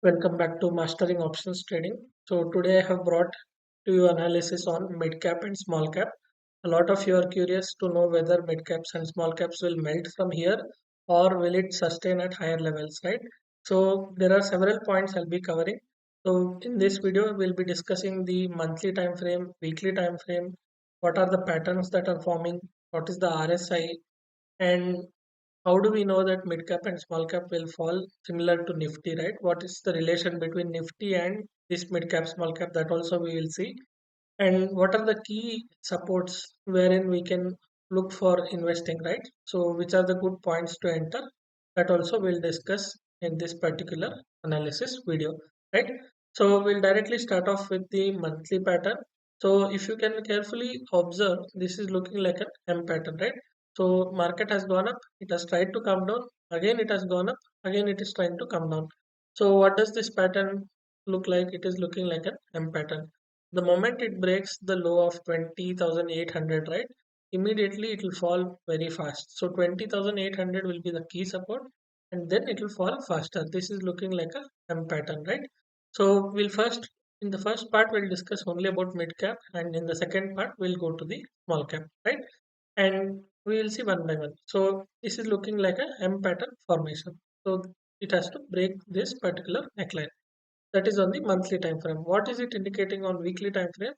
Welcome back to Mastering Options Trading. So today I have brought to you analysis on mid cap and small cap. A lot of you are curious to know whether mid caps and small caps will melt from here or will it sustain at higher levels, right? So there are several points I'll be covering. So in this video we'll be discussing the monthly time frame, weekly time frame, what are the patterns that are forming, what is the RSI, and how do we know that mid cap and small cap will fall similar to Nifty, right? What is the relation between Nifty and this mid cap, small cap? That also we will see. And what are the key supports wherein we can look for investing, right? So, which are the good points to enter? That also we'll discuss in this particular analysis video, right? So, we'll directly start off with the monthly pattern. So, if you can carefully observe, this is looking like an M pattern, right? So, market has gone up, it has tried to come down, again it has gone up, again it is trying to come down. So, what does this pattern look like? It is looking like an M pattern. The moment it breaks the low of 20,800, right, immediately it will fall very fast. So 20,800 will be the key support and then it will fall faster. This is looking like a M pattern, right? So in the first part, we'll discuss only about mid cap, and in the second part, we'll go to the small cap, right? And we will see one by one. So this is looking like a M pattern formation. So it has to break this particular neckline. That is on the monthly time frame. What is it indicating on weekly time frame?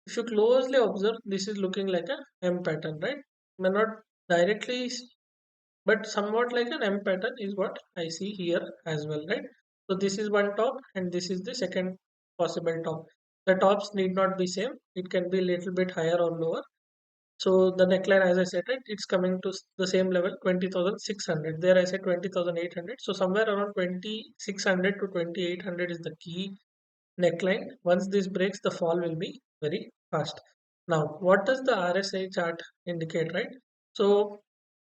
If you closely observe, this is looking like a M pattern, right? May not directly, but somewhat like an M pattern is what I see here as well, right? So this is one top and this is the second possible top. The tops need not be same. It can be a little bit higher or lower. So the neckline, as I said, right, it's coming to the same level, 20,600. There I said 20,800. So somewhere around 2,600 to 2,800 is the key neckline. Once this breaks, the fall will be very fast. Now, what does the RSI chart indicate, right? So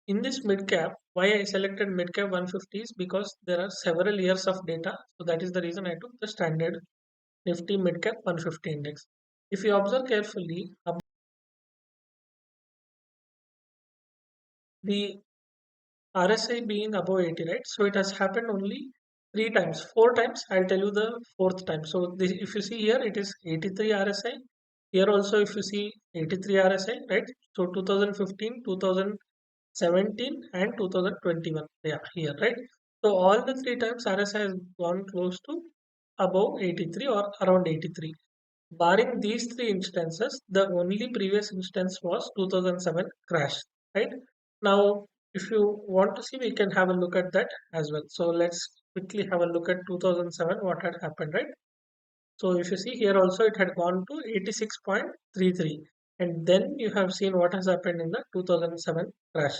in this mid cap, why I selected mid cap 150 is because there are several years of data. So that is the reason I took the standard Nifty mid cap 150 index. If you observe carefully, the RSI being above 80, right? So it has happened only three times, four times. I'll tell you the fourth time. So this, if you see here, it is 83 RSI. Here also, if you see 83 RSI, right? So 2015, 2017, and 2021. Yeah, here, right? So all the three times RSI has gone close to above 83 or around 83. Barring these three instances, the only previous instance was 2007 crash, right? Now, if you want to see, we can have a look at that as well. So let's quickly have a look at 2007, what had happened, right? So if you see here also, it had gone to 86.33. And then you have seen what has happened in the 2007 crash,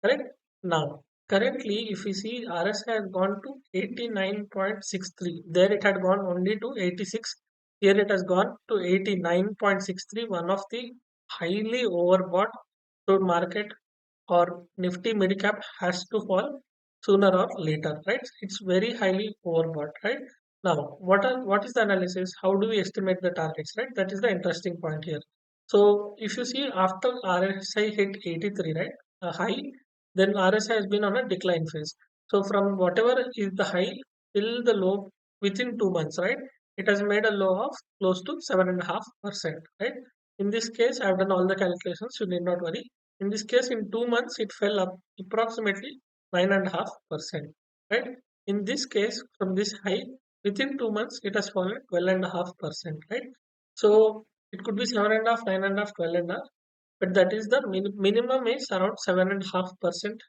correct? Now, currently, if you see, RSI has gone to 89.63. There it had gone only to 86. Here it has gone to 89.63, one of the highly overbought. So market or Nifty mid cap has to fall sooner or later, right? It's very highly overbought, right? Now, what is the analysis? How do we estimate the targets, right? That is the interesting point here. So if you see after RSI hit 83, right, a high, then RSI has been on a decline phase. So from whatever is the high till the low within 2 months, right, it has made a low of close to 7.5%, right? In this case, I've done all the calculations. You need not worry. In this case, in 2 months, it fell up approximately 9.5%, right? In this case, from this high, within 2 months, it has fallen 12.5%, right? So it could be 7.5, 9.5, 12.5, but that is the minimum is around 7.5%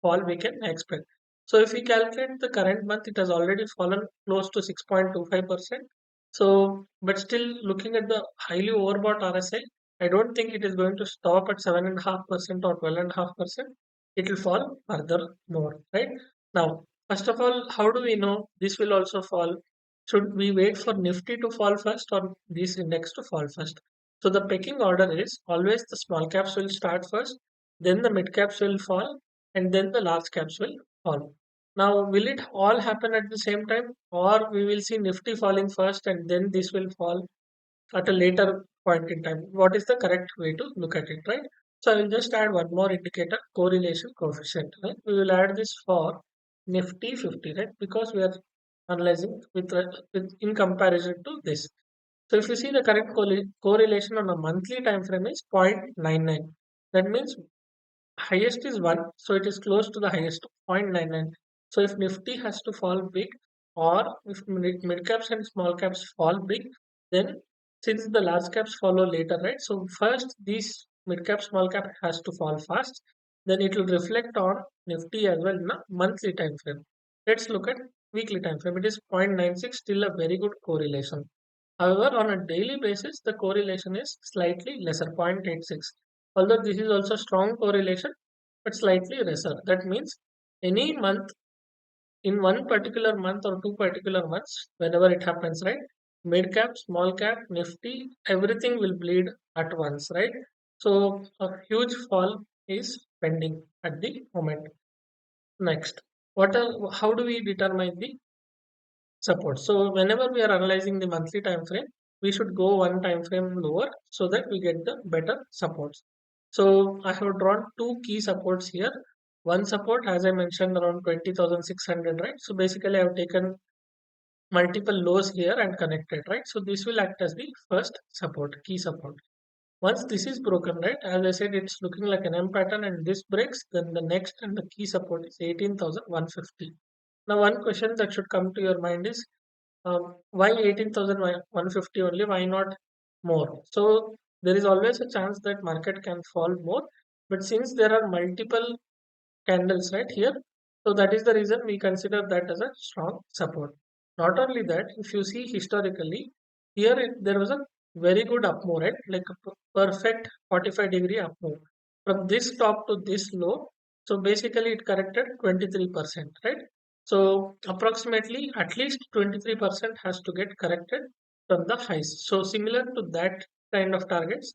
fall we can expect. So if we calculate the current month, it has already fallen close to 6.25%. So, but still looking at the highly overbought RSI, I don't think it is going to stop at 7.5% or 12.5%. It will fall further more, right? Now, first of all, how do we know this will also fall? Should we wait for Nifty to fall first or this index to fall first? So the pecking order is always the small caps will start first, then the mid caps will fall, and then the large caps will fall. Now, will it all happen at the same time, or we will see Nifty falling first and then this will fall at a later point in time? What is the correct way to look at it, right? So I will just add one more indicator, correlation coefficient. Right? We will add this for Nifty 50, right? Because we are analyzing with in comparison to this. So if you see the current correlation on a monthly time frame is 0.99. That means highest is 1, so it is close to the highest 0.99. So if Nifty has to fall big, or if mid caps and small caps fall big, then since the large caps follow later, right? So first these mid cap, small cap has to fall fast, then it will reflect on Nifty as well in a monthly time frame. Let's look at weekly time frame. It is 0.96, still a very good correlation. However, on a daily basis, the correlation is slightly lesser, 0.86. Although this is also strong correlation, but slightly lesser. That means any month, in one particular month or two particular months, whenever it happens, right? Mid cap, small cap, Nifty, everything will bleed at once, right? So a huge fall is pending at the moment. Next, how do we determine the support? So whenever we are analyzing the monthly time frame, we should go one time frame lower so that we get the better supports. So I have drawn two key supports here. One support, as I mentioned, around 20,600, right? So basically, I have taken multiple lows here and connected, right? So this will act as the first support, key support. Once this is broken, right, as I said, it's looking like an M pattern, and this breaks, then the next and the key support is 18,150. Now, one question that should come to your mind is, why 18,150 only? Why not more? So there is always a chance that market can fall more, but since there are multiple candles right here, so that is the reason we consider that as a strong support. Not only that, if you see historically, here there was a very good up move, right? Like a perfect 45-degree up move from this top to this low. So basically, it corrected 23%, right? So approximately at least 23% has to get corrected from the highs. So similar to that kind of targets,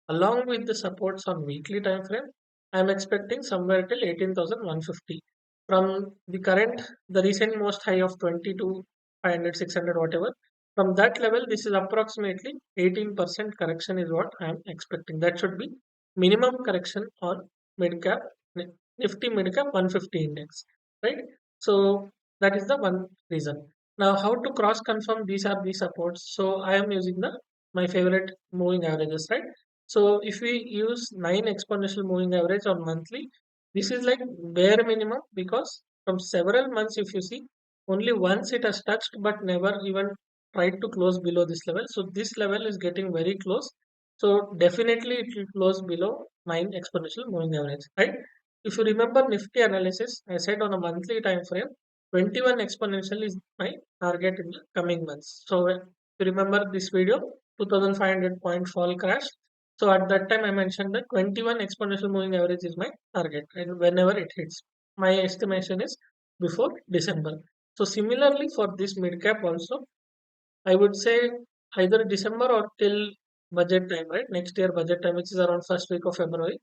along with the supports on weekly time frame, I am expecting somewhere till 18,150. From the current, the recent most high of 22, 500, 600, whatever. From that level, this is approximately 18% correction is what I am expecting. That should be minimum correction on mid cap, Nifty mid cap 150 index, right? So that is the one reason. Now, how to cross confirm these are the supports? So I am using the my favorite moving averages, right? So if we use 9 exponential moving average on monthly, this is like bare minimum, because from several months, if you see, only once it has touched but never even tried to close below this level. So this level is getting very close. So definitely it will close below 9 exponential moving average, right? If you remember Nifty analysis, I said on a monthly time frame, 21 exponential is my target in the coming months. So if you remember this video, 2500 point fall crash. So at that time, I mentioned that 21 exponential moving average is my target, and whenever it hits, my estimation is before December. So similarly for this mid cap also, I would say either December or till budget time, right? Next year budget time, which is around first week of February.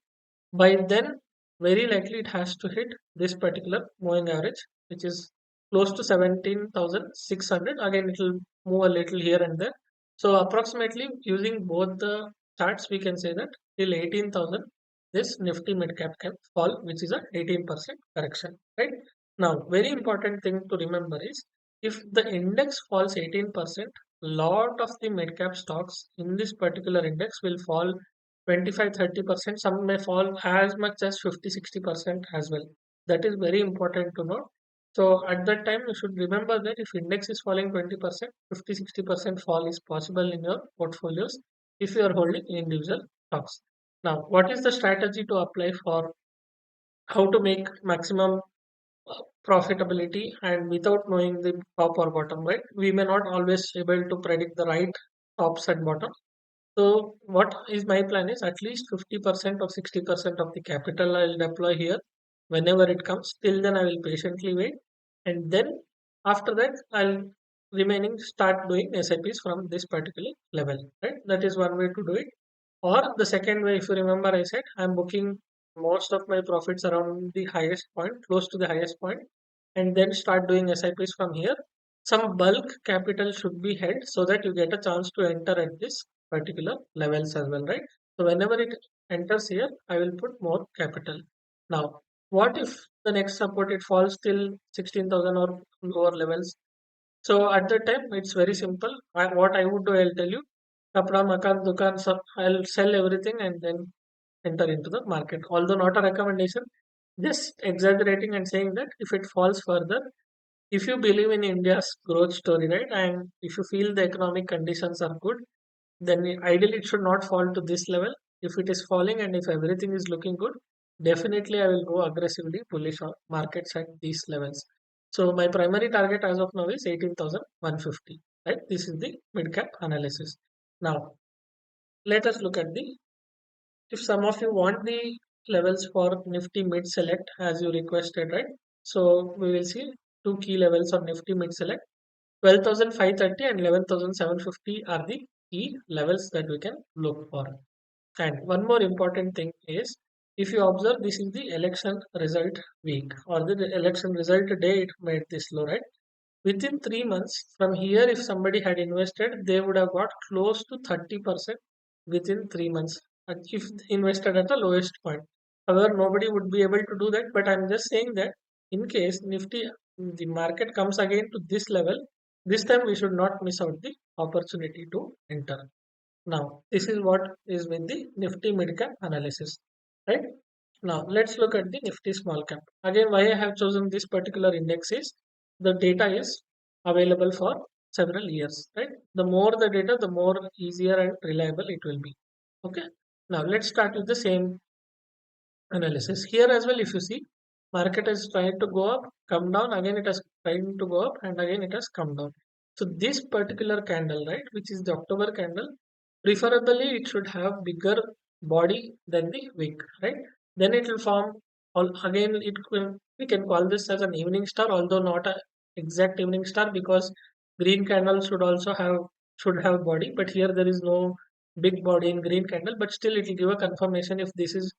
By then, very likely it has to hit this particular moving average, which is close to 17,600. Again, it will move a little here and there. So approximately using both the charts, we can say that till 18,000, this Nifty mid cap can fall, which is a 18% correction, right? Now, very important thing to remember is, if the index falls 18%, lot of the mid cap stocks in this particular index will fall 25-30%. Some may fall as much as 50-60% as well. That is very important to note. So at that time, you should remember that if index is falling 20%, 50-60% fall is possible in your portfolios if you are holding individual stocks. Now, what is the strategy to apply for how to make maximum profitability and without knowing the top or bottom, right? We may not always able to predict the right tops and bottom. So what is my plan is, at least 50% or 60% of the capital I'll deploy here whenever it comes. Till then I will patiently wait, and then after that I'll remaining start doing SIPs from this particular level. Right? That is one way to do it. Or the second way, if you remember, I said I'm booking most of my profits around the highest point, close to the highest point, and then start doing SIPs from here. Some bulk capital should be held so that you get a chance to enter at this particular levels as well, right? So whenever it enters here, I will put more capital. Now, what if the next support it falls till 16,000 or lower levels? So at that time, it's very simple. What I would do, I'll tell you. Kapra, makan, dukan, I'll sell everything and then enter into the market. Although not a recommendation, just exaggerating and saying that if it falls further, if you believe in India's growth story, right, and if you feel the economic conditions are good, then ideally it should not fall to this level. If it is falling and if everything is looking good, definitely I will go aggressively bullish on markets at these levels. So my primary target as of now is 18,150. Right, this is the mid cap analysis. Now let us look at the, if some of you want the levels for Nifty mid select as you requested, right? So we will see two key levels of Nifty mid select. 12,530 and 11,750 are the key levels that we can look for. And one more important thing is, if you observe, this is the election result week or the election result day it made this low, right? Within 3 months from here, if somebody had invested, they would have got close to 30% within 3 months. And if invested at the lowest point. However, nobody would be able to do that. But I'm just saying that in case Nifty, the market comes again to this level, this time we should not miss out the opportunity to enter. Now, this is what is with the Nifty mid-cap analysis, right? Now, let's look at the Nifty small cap. Again, why I have chosen this particular index is the data is available for several years, right? The more the data, the more easier and reliable it will be. Okay. Now, let's start with the same analysis. Here as well, if you see, market has tried to go up, come down, again it has tried to go up, and again it has come down. So this particular candle, right, which is the October candle, preferably it should have bigger body than the wick, right? Then it will form, again we can call this as an evening star, although not a exact evening star, because green candle should have body, but here there is no big body in green candle, but still it will give a confirmation if this is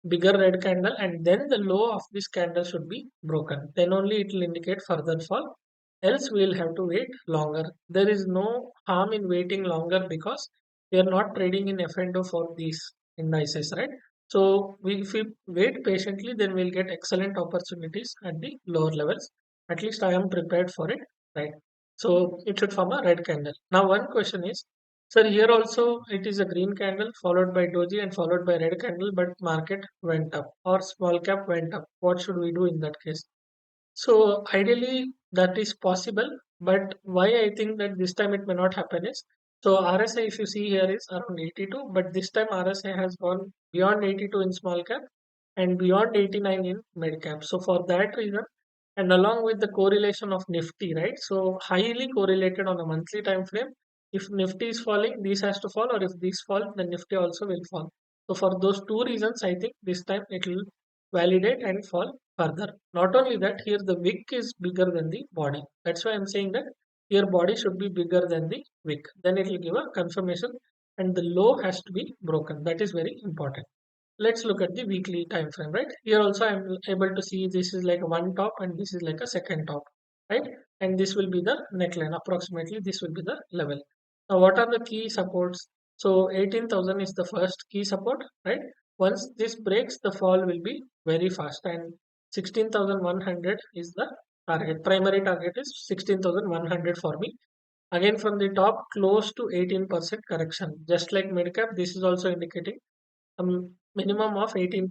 bigger red candle, and then the low of this candle should be broken, then only it will indicate further fall, else we will have to wait longer. There is no harm in waiting longer because we are not trading in F&O for these indices, right? So if we wait patiently, then we'll get excellent opportunities at the lower levels. At least I am prepared for it, right? So it should form a red candle. Now one question is, sir, here also it is a green candle followed by doji and followed by red candle, but market went up or small cap went up. What should we do in that case? So ideally that is possible, but why I think that this time it may not happen is, so RSI if you see here is around 82, but this time RSI has gone beyond 82 in small cap and beyond 89 in mid cap. So for that reason, and along with the correlation of Nifty, right? So highly correlated on a monthly time frame. If Nifty is falling, this has to fall, or if this fall, then Nifty also will fall. So for those two reasons, I think this time it will validate and fall further. Not only that, here the wick is bigger than the body. That's why I'm saying that here body should be bigger than the wick. Then it will give a confirmation, and the low has to be broken. That is very important. Let's look at the weekly time frame, right? Here also I'm able to see this is like one top and this is like a second top, right? And this will be the neckline. Approximately this will be the level. Now, what are the key supports? So 18,000 is the first key support, right? Once this breaks, the fall will be very fast, and 16,100 is the target. Primary target is 16,100 for me. Again, from the top, close to 18% correction. Just like midcap, this is also indicating a minimum of 18%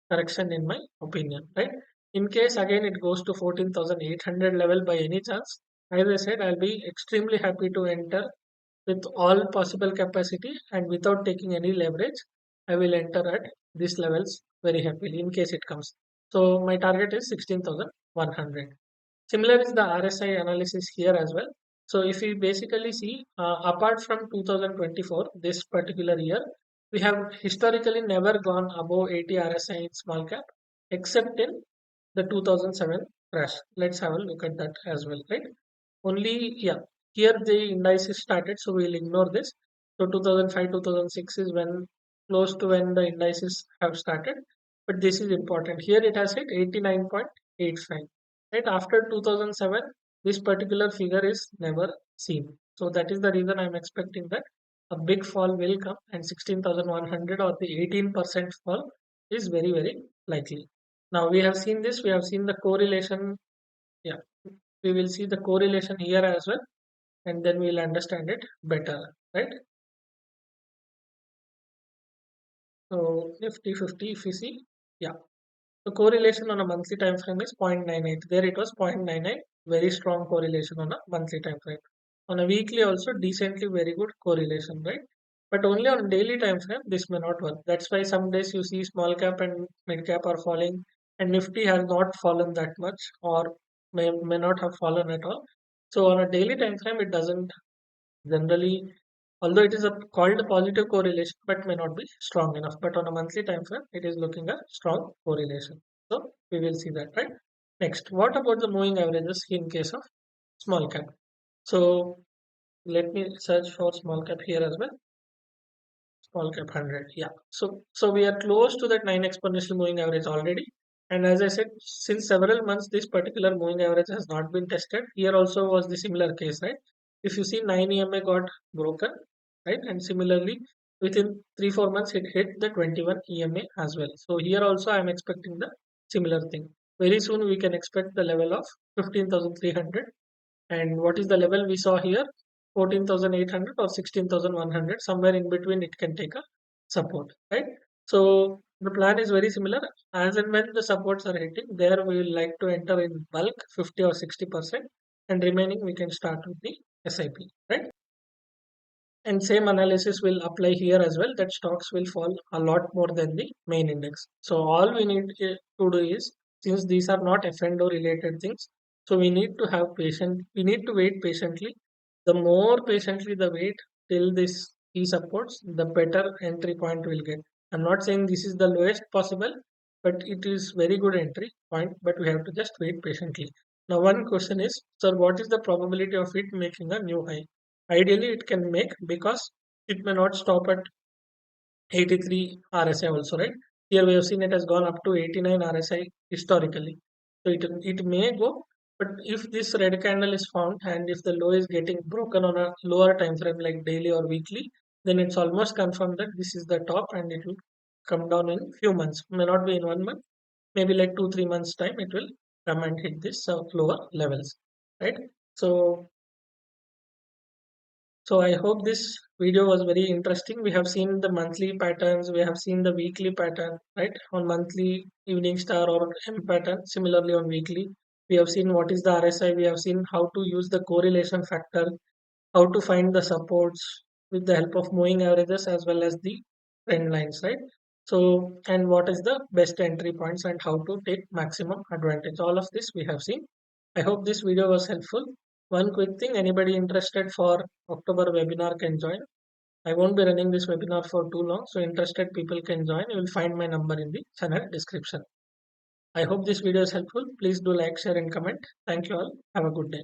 correction in my opinion, right? In case again it goes to 14,800 level by any chance, as I said, I'll be extremely happy to enter with all possible capacity and without taking any leverage. I will enter at these levels very happily in case it comes. So my target is 16,100. Similar is the RSI analysis here as well. So if we basically see, apart from 2024, this particular year, we have historically never gone above 80 RSI in small cap, except in the 2007 crash. Let's have a look at that as well, right? Only, yeah, here the indices started, so we'll ignore this. So 2005, 2006 is when close to when the indices have started. But this is important. Here it has hit 89.85. Right after 2007, this particular figure is never seen. So that is the reason I'm expecting that a big fall will come, and 16,100 or the 18% fall is very, very likely. Now we have seen this, we have seen the correlation. Yeah. we will see the correlation here as well, and then we'll understand it better, right? So Nifty 50, if you see, yeah. The correlation on a monthly time frame is 0.98. There it was 0.99. Very strong correlation on a monthly time frame. On a weekly also decently very good correlation, right? But only on daily time frame this may not work. That's why some days you see small cap and mid cap are falling, and Nifty has not fallen that much, or may not have fallen at all. So on a daily time frame it doesn't generally, although it is called a positive correlation, but may not be strong enough. But on a monthly time frame, it is looking a strong correlation. So we will see that, right? Next, what about the moving averages in case of small cap? So let me search for small cap here as well. Small cap 100, yeah. So we are close to that 9 exponential moving average already. And as I said, since several months this particular moving average has not been tested. Here also was the similar case, right? If you see, 9 EMA got broken, right? And similarly within 3-4 months it hit the 21 EMA as well. So here also I am expecting the similar thing. Very soon we can expect the level of 15,300. And what is the level we saw here? 14,800 or 16,100. Somewhere in between it can take a support, right? So the plan is very similar. As and when the supports are hitting, there we will like to enter in bulk 50 or 60%, and remaining we can start with the SIP, right? And same analysis will apply here as well, that stocks will fall a lot more than the main index. So all we need to do is, since these are not F&O related things, so we need to have patient, we need to wait patiently. The more patiently the wait till this key supports, the better entry point we'll get. I'm not saying this is the lowest possible, but it is very good entry point, but we have to just wait patiently. Now one question is, sir, what is the probability of it making a new high? Ideally, it can make, because it may not stop at 83 RSI also, right? Here we have seen it has gone up to 89 RSI historically. So it may go, but if this red candle is found and if the low is getting broken on a lower time frame like daily or weekly, then it's almost confirmed that this is the top and it will come down in few months. May not be in 1 month, maybe like 2-3 months time it will come and hit this lower levels, right? So so I hope this video was very interesting. We have seen the monthly patterns, we have seen the weekly pattern, right? On monthly evening star or M pattern, similarly on weekly. We have seen what is the RSI, we have seen how to use the correlation factor, how to find the supports with the help of moving averages as well as the trend lines, right? So, and what is the best entry points and how to take maximum advantage. All of this we have seen. I hope this video was helpful. One quick thing, anybody interested for October webinar can join. I won't be running this webinar for too long, so interested people can join. You will find my number in the channel description. I hope this video is helpful. Please do like, share and comment. Thank you all. Have a good day.